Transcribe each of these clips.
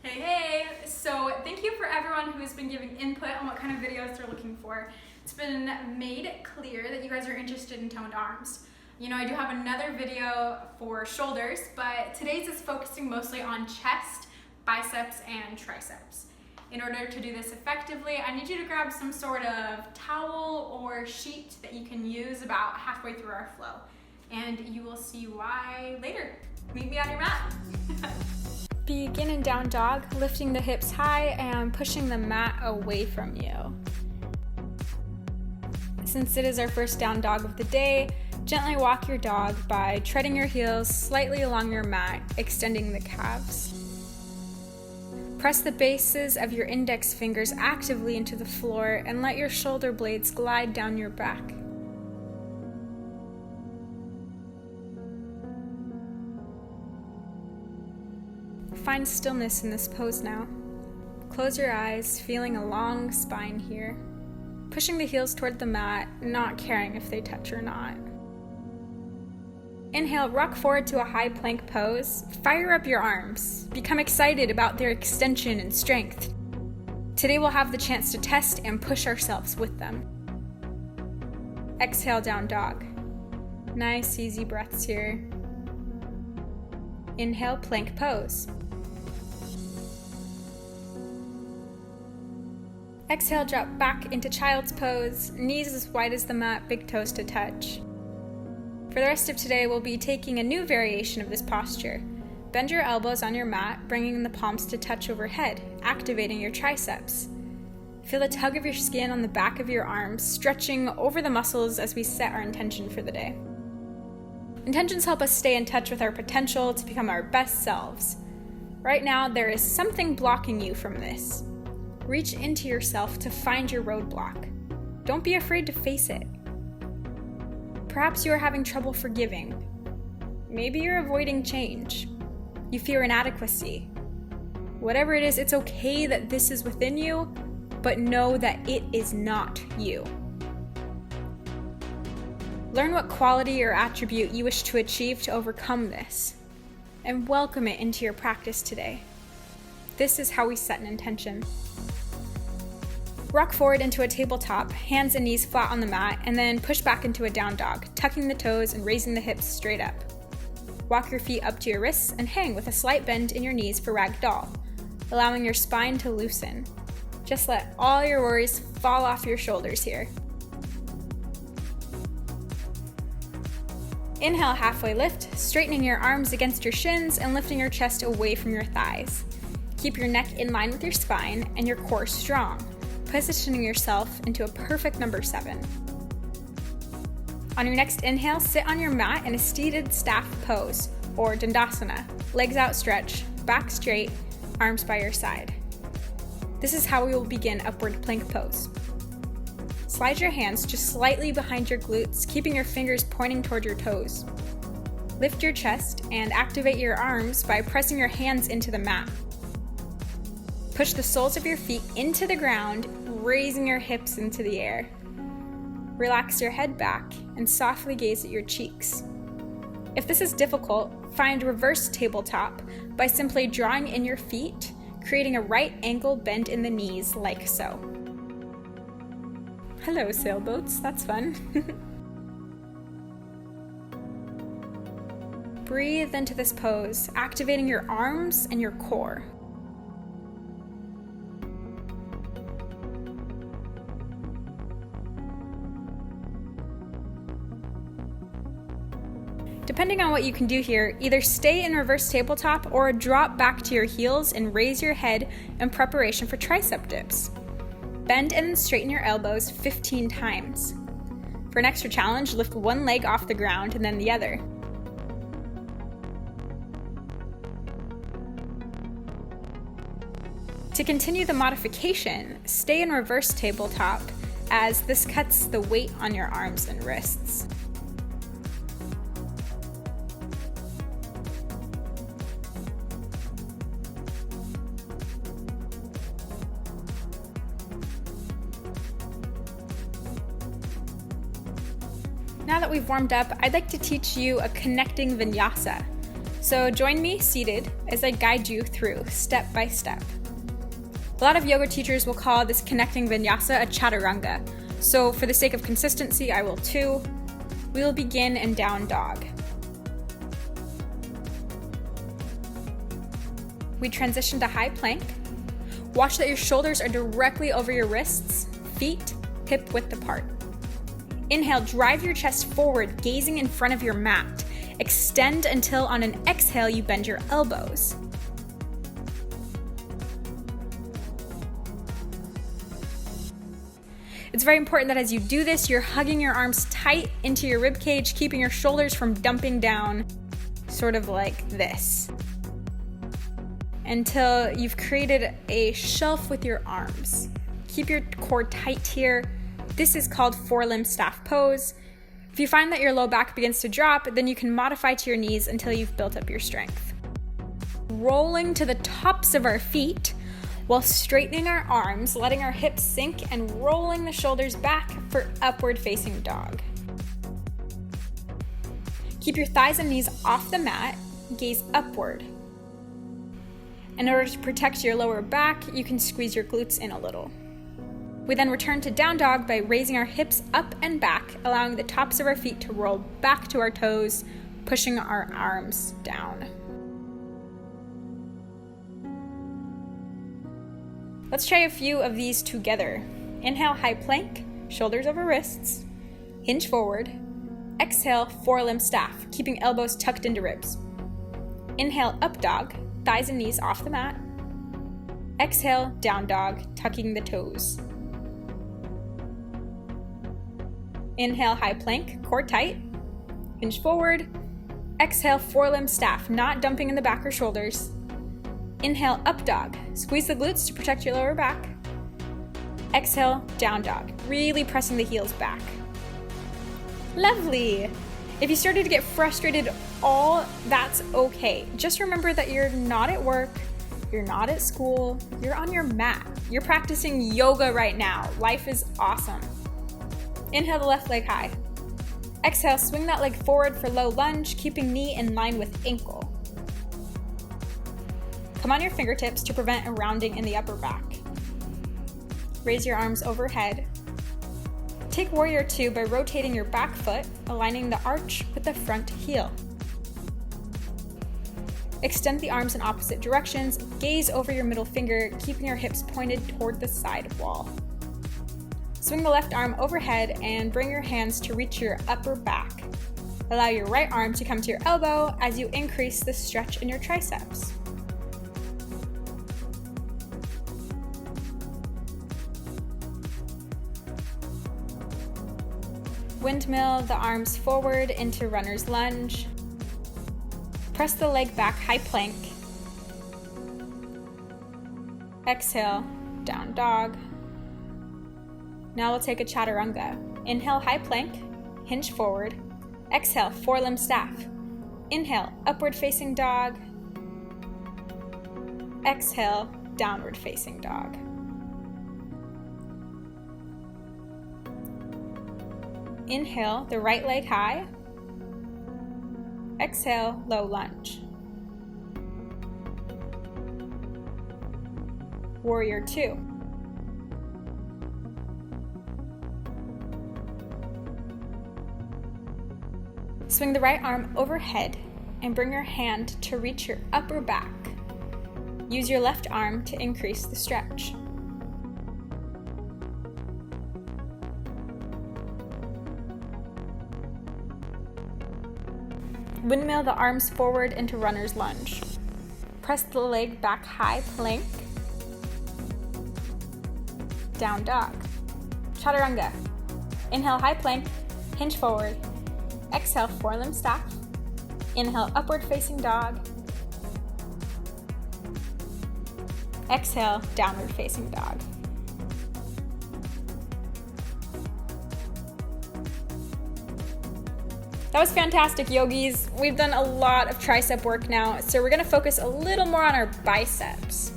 Hey! So thank you for everyone who has been giving input on what kind of videos they're looking for. It's been made clear that you guys are interested in toned arms. You know, I do have another video for shoulders, but today's is focusing mostly on chest, biceps, and triceps. In order to do this effectively, I need you to grab some sort of towel or sheet that you can use about halfway through our flow. And you will see why later. Meet me on your mat. Begin in down dog, lifting the hips high and pushing the mat away from you. Since it is our first down dog of the day, gently walk your dog by treading your heels slightly along your mat, extending the calves. Press the bases of your index fingers actively into the floor and let your shoulder blades glide down your back. Find stillness in this pose now. Close your eyes, feeling a long spine here. Pushing the heels toward the mat, not caring if they touch or not. Inhale, rock forward to a high plank pose. Fire up your arms. Become excited about their extension and strength. Today we'll have the chance to test and push ourselves with them. Exhale, down dog. Nice, easy breaths here. Inhale, plank pose. Exhale, drop back into child's pose, knees as wide as the mat, big toes to touch. For the rest of today, we'll be taking a new variation of this posture. Bend your elbows on your mat, bringing the palms to touch overhead, activating your triceps. Feel the tug of your skin on the back of your arms, stretching over the muscles as we set our intention for the day. Intentions help us stay in touch with our potential to become our best selves. Right now, there is something blocking you from this. Reach into yourself to find your roadblock. Don't be afraid to face it. Perhaps you are having trouble forgiving. Maybe you're avoiding change. You fear inadequacy. Whatever it is, it's okay that this is within you, but know that it is not you. Learn what quality or attribute you wish to achieve to overcome this, and welcome it into your practice today. This is how we set an intention. Rock forward into a tabletop, hands and knees flat on the mat, and then push back into a down dog, tucking the toes and raising the hips straight up. Walk your feet up to your wrists and hang with a slight bend in your knees for ragdoll, allowing your spine to loosen. Just let all your worries fall off your shoulders here. Inhale, halfway lift, straightening your arms against your shins and lifting your chest away from your thighs. Keep your neck in line with your spine and your core strong, positioning yourself into a perfect number 7. On your next inhale, sit on your mat in a seated staff pose, or Dandasana. Legs outstretched, back straight, arms by your side. This is how we will begin upward plank pose. Slide your hands just slightly behind your glutes, keeping your fingers pointing toward your toes. Lift your chest and activate your arms by pressing your hands into the mat. Push the soles of your feet into the ground, raising your hips into the air. Relax your head back and softly gaze at your cheeks. If this is difficult, find reverse tabletop by simply drawing in your feet, creating a right angle bend in the knees like so. Hello, sailboats, that's fun. Breathe into this pose, activating your arms and your core. Depending on what you can do here, either stay in reverse tabletop or drop back to your heels and raise your head in preparation for tricep dips. Bend and straighten your elbows 15 times. For an extra challenge, lift one leg off the ground and then the other. To continue the modification, stay in reverse tabletop as this cuts the weight on your arms and wrists. Now that we've warmed up, I'd like to teach you a connecting vinyasa. So join me seated as I guide you through step by step. A lot of yoga teachers will call this connecting vinyasa a chaturanga. So for the sake of consistency, I will too. We will begin in down dog. We transition to high plank. Watch that your shoulders are directly over your wrists, feet hip width apart. Inhale, drive your chest forward, gazing in front of your mat. Extend until on an exhale, you bend your elbows. It's very important that as you do this, you're hugging your arms tight into your rib cage, keeping your shoulders from dumping down, sort of like this, until you've created a shelf with your arms. Keep your core tight here. This is called four-limb staff pose. If you find that your low back begins to drop, then you can modify to your knees until you've built up your strength. Rolling to the tops of our feet while straightening our arms, letting our hips sink and rolling the shoulders back for upward facing dog. Keep your thighs and knees off the mat, gaze upward. In order to protect your lower back, you can squeeze your glutes in a little. We then return to down dog by raising our hips up and back, allowing the tops of our feet to roll back to our toes, pushing our arms down. Let's try a few of these together. Inhale, high plank, shoulders over wrists, hinge forward. Exhale, four-limb staff, keeping elbows tucked into ribs. Inhale, up dog, thighs and knees off the mat. Exhale, down dog, tucking the toes. Inhale, high plank, core tight, hinge forward. Exhale, four-limb staff, not dumping in the back or shoulders. Inhale, up dog, squeeze the glutes to protect your lower back. Exhale, down dog, really pressing the heels back. Lovely! If you started to get frustrated that's okay. Just remember that you're not at work, you're not at school, you're on your mat. You're practicing yoga right now. Life is awesome. Inhale the left leg high. Exhale, swing that leg forward for low lunge, keeping knee in line with ankle. Come on your fingertips to prevent a rounding in the upper back. Raise your arms overhead. Take warrior two by rotating your back foot, aligning the arch with the front heel. Extend the arms in opposite directions, gaze over your middle finger, keeping your hips pointed toward the side wall. Swing the left arm overhead and bring your hands to reach your upper back. Allow your right arm to come to your elbow as you increase the stretch in your triceps. Windmill the arms forward into runner's lunge. Press the leg back, high plank. Exhale, down dog. Now we'll take a chaturanga. Inhale, high plank, hinge forward. Exhale, four-limb staff. Inhale, upward facing dog. Exhale, downward facing dog. Inhale, the right leg high. Exhale, low lunge. Warrior two. Swing the right arm overhead and bring your hand to reach your upper back. Use your left arm to increase the stretch. Windmill the arms forward into runner's lunge. Press the leg back, high plank. Down dog. Chaturanga. Inhale, high plank, hinge forward. Exhale, four-limb staff. Inhale, upward facing dog. Exhale, downward facing dog. That was fantastic, yogis. We've done a lot of tricep work now, so we're gonna focus a little more on our biceps.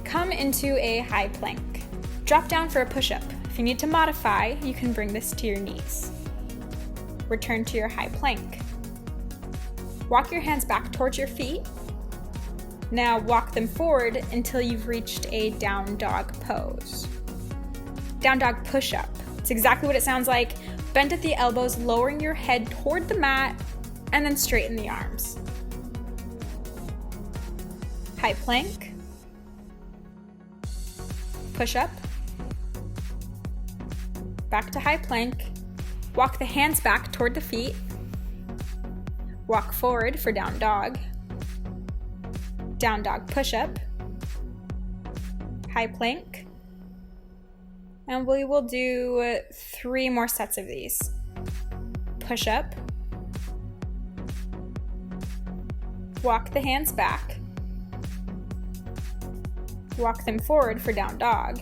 Come into a high plank. Drop down for a push-up. If you need to modify, you can bring this to your knees. Return to your high plank. Walk your hands back towards your feet. Now walk them forward until you've reached a down dog pose. Down dog push-up. It's exactly what it sounds like. Bend at the elbows, lowering your head toward the mat, and then straighten the arms. High plank. Push-up. Back to high plank. Walk the hands back toward the feet. Walk forward for down dog. Down dog push-up. High plank. And we will do 3 more sets of these. Push-up. Walk the hands back. Walk them forward for down dog.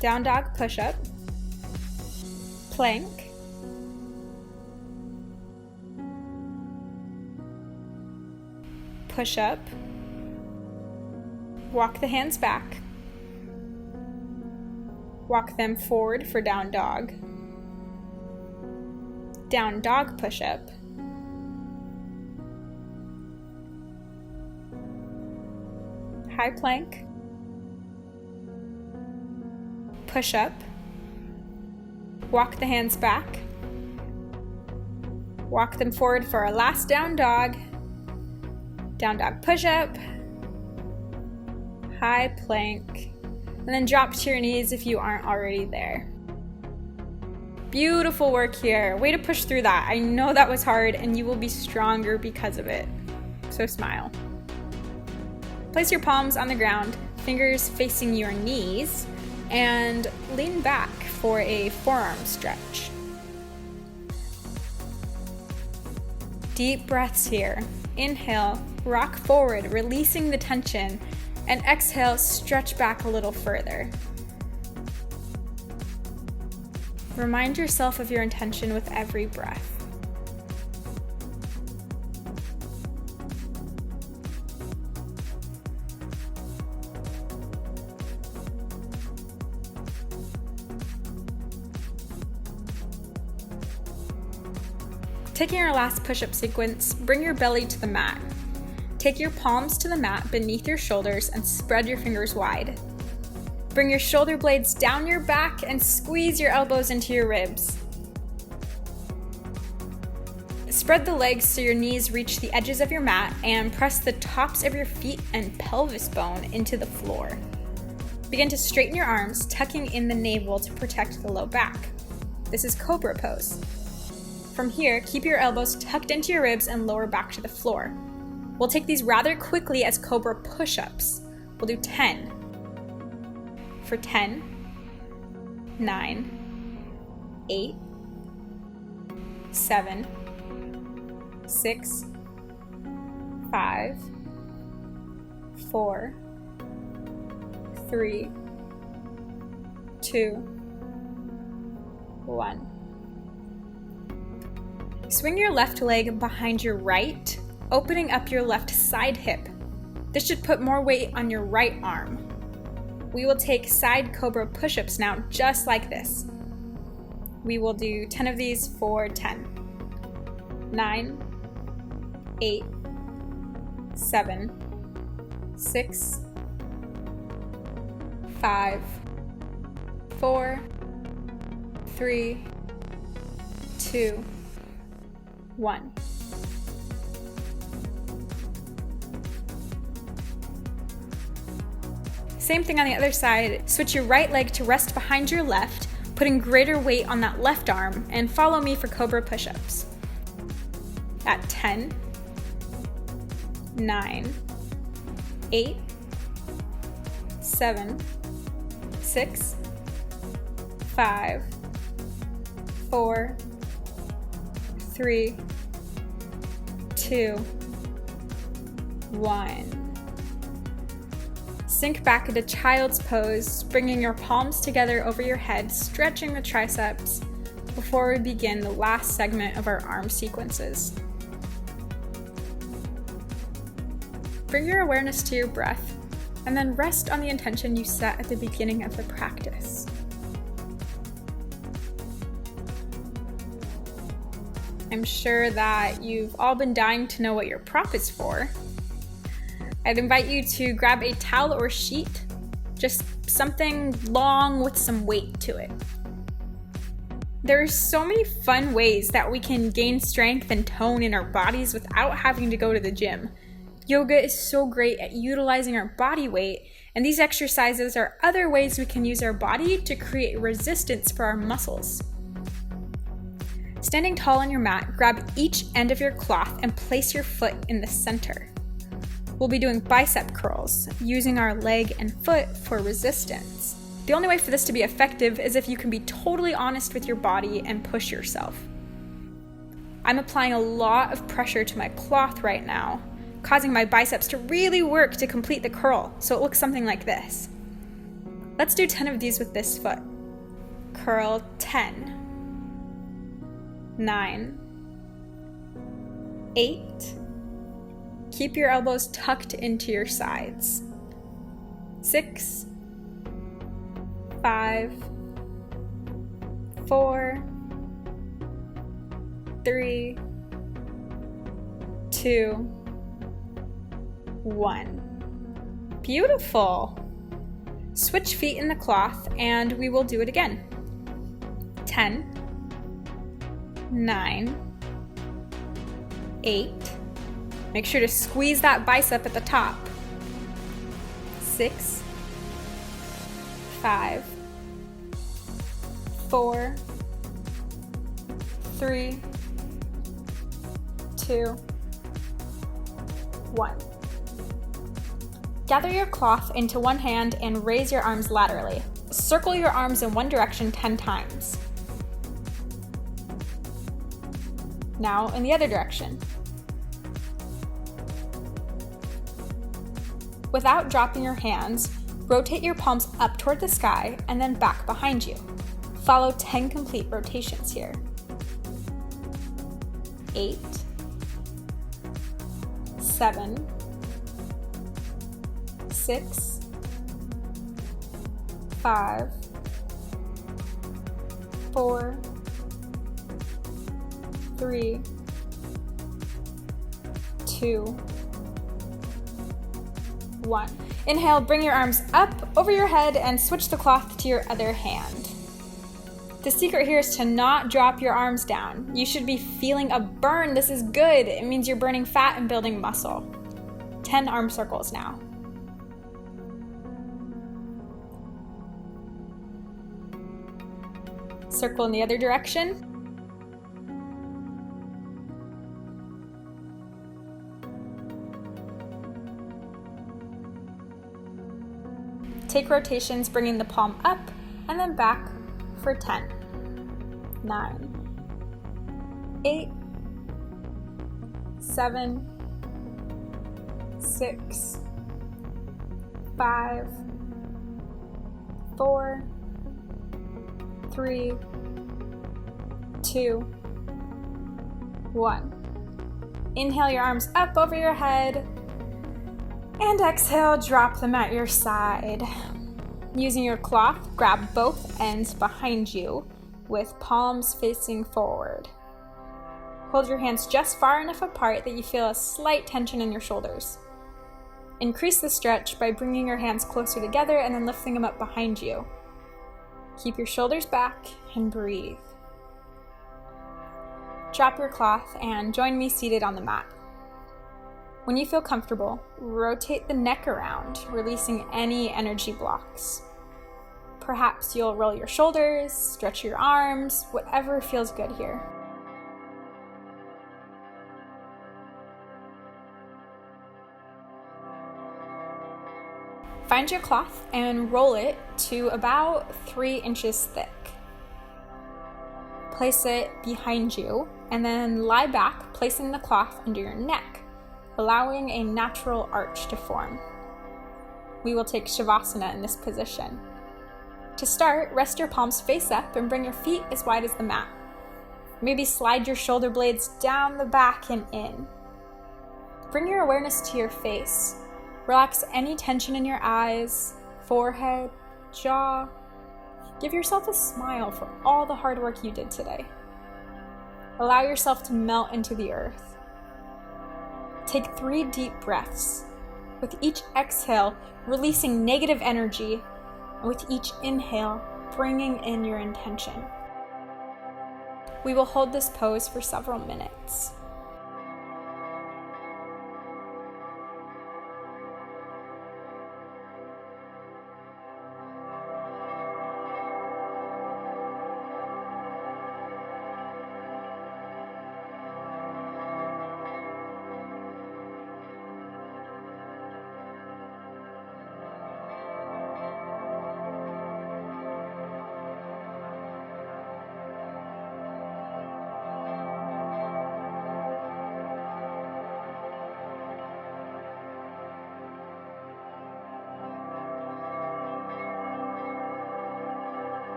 Down dog push-up. Plank. Push-up. Walk the hands back. Walk them forward for down dog. Down dog push-up. High plank. Push-up. Walk the hands back. Walk them forward for our last down dog. Down dog push-up. High plank. And then drop to your knees if you aren't already there. Beautiful work here. Way to push through that. I know that was hard and you will be stronger because of it. So smile. Place your palms on the ground, fingers facing your knees, and lean back for a forearm stretch. Deep breaths here. Inhale, rock forward, releasing the tension, and exhale, stretch back a little further. Remind yourself of your intention with every breath. Taking our last push-up sequence, bring your belly to the mat. Take your palms to the mat beneath your shoulders and spread your fingers wide. Bring your shoulder blades down your back and squeeze your elbows into your ribs. Spread the legs so your knees reach the edges of your mat and press the tops of your feet and pelvis bone into the floor. Begin to straighten your arms, tucking in the navel to protect the low back. This is Cobra pose. From here, keep your elbows tucked into your ribs and lower back to the floor. We'll take these rather quickly as Cobra push-ups. We'll do 10. For 10, 9, 8, 7, 6, 5, 4, 3, 2, 1. Swing your left leg behind your right, opening up your left side hip. This should put more weight on your right arm. We will take side Cobra push-ups now, just like this. We will do 10 of these for 10. 9, 8, 7, 6, 5, 4, 3, 2, 1. Same thing on the other side. Switch your right leg to rest behind your left, putting greater weight on that left arm, and follow me for Cobra push-ups. At 10, 9, 8, 7, 6, 5, 4, 3, 2, 1. Sink back into child's pose, bringing your palms together over your head, stretching the triceps before we begin the last segment of our arm sequences. Bring your awareness to your breath, and then rest on the intention you set at the beginning of the practice. I'm sure that you've all been dying to know what your prop is for. I'd invite you to grab a towel or sheet, just something long with some weight to it. There's so many fun ways that we can gain strength and tone in our bodies without having to go to the gym. Yoga is so great at utilizing our body weight, and these exercises are other ways we can use our body to create resistance for our muscles. Standing tall on your mat, grab each end of your cloth and place your foot in the center. We'll be doing bicep curls, using our leg and foot for resistance. The only way for this to be effective is if you can be totally honest with your body and push yourself. I'm applying a lot of pressure to my cloth right now, causing my biceps to really work to complete the curl, so it looks something like this. Let's do 10 of these with this foot. Curl 10, 9, 8, keep your elbows tucked into your sides, 6, 5, 4, 3, 2, 1. Beautiful! Switch feet in the cloth and we will do it again. 10, 9, 8. Make sure to squeeze that bicep at the top. 6, 5, 4, 3, 2, 1. Gather your cloth into one hand and raise your arms laterally. Circle your arms in one direction 10 times. Now in the other direction. Without dropping your hands, rotate your palms up toward the sky and then back behind you. Follow 10 complete rotations here. 8, 7, 6, 5, 4, 3, 2, 1. Inhale, bring your arms up over your head and switch the cloth to your other hand. The secret here is to not drop your arms down. You should be feeling a burn. This is good. It means you're burning fat and building muscle. 10 arm circles now. Circle in the other direction. Take rotations, bringing the palm up and then back for 10, 9, 8, 7, 6, 5, 4, 3, 2, 1. Inhale your arms up over your head and exhale, drop them at your side. Using your cloth, grab both ends behind you with palms facing forward. Hold your hands just far enough apart that you feel a slight tension in your shoulders. Increase the stretch by bringing your hands closer together and then lifting them up behind you. Keep your shoulders back and breathe. Drop your cloth and join me seated on the mat. When you feel comfortable, rotate the neck around, releasing any energy blocks. Perhaps you'll roll your shoulders, stretch your arms, whatever feels good here. Find your cloth and roll it to about 3 inches thick. Place it behind you and then lie back, placing the cloth under your neck, allowing a natural arch to form. We will take Shavasana in this position. To start, rest your palms face up and bring your feet as wide as the mat. Maybe slide your shoulder blades down the back and in. Bring your awareness to your face. Relax any tension in your eyes, forehead, jaw. Give yourself a smile for all the hard work you did today. Allow yourself to melt into the earth. Take 3 deep breaths. With each exhale, releasing negative energy, and with each inhale, bringing in your intention. We will hold this pose for several minutes.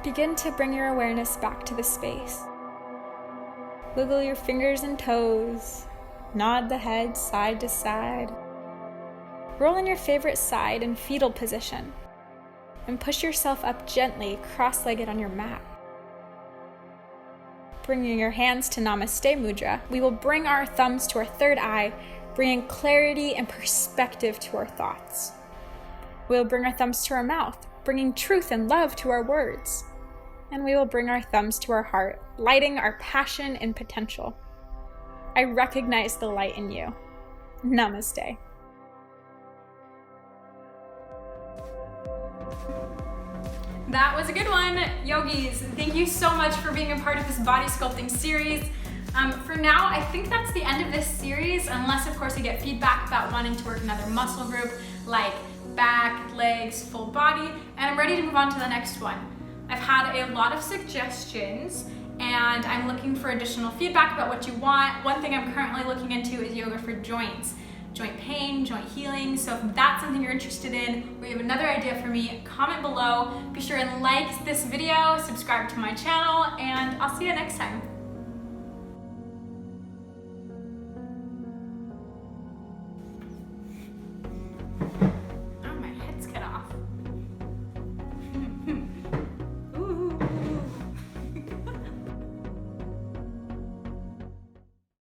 Begin to bring your awareness back to the space. Wiggle your fingers and toes. Nod the head side to side. Roll in your favorite side in fetal position. And push yourself up gently, cross-legged on your mat. Bringing your hands to Namaste Mudra, we will bring our thumbs to our third eye, bringing clarity and perspective to our thoughts. We'll bring our thumbs to our mouth, bringing truth and love to our words. And we will bring our thumbs to our heart, lighting our passion and potential. I recognize the light in you. Namaste. That was a good one, yogis. Thank you so much for being a part of this body sculpting series. For now, I think that's the end of this series, unless of course I get feedback about wanting to work another muscle group like back, legs, full body, and I'm ready to move on to the next one. I've had a lot of suggestions and I'm looking for additional feedback about what you want. One thing I'm currently looking into is yoga for joints, joint pain, joint healing. So if that's something you're interested in, or you have another idea for me, comment below. Be sure and like this video, subscribe to my channel, and I'll see you next time.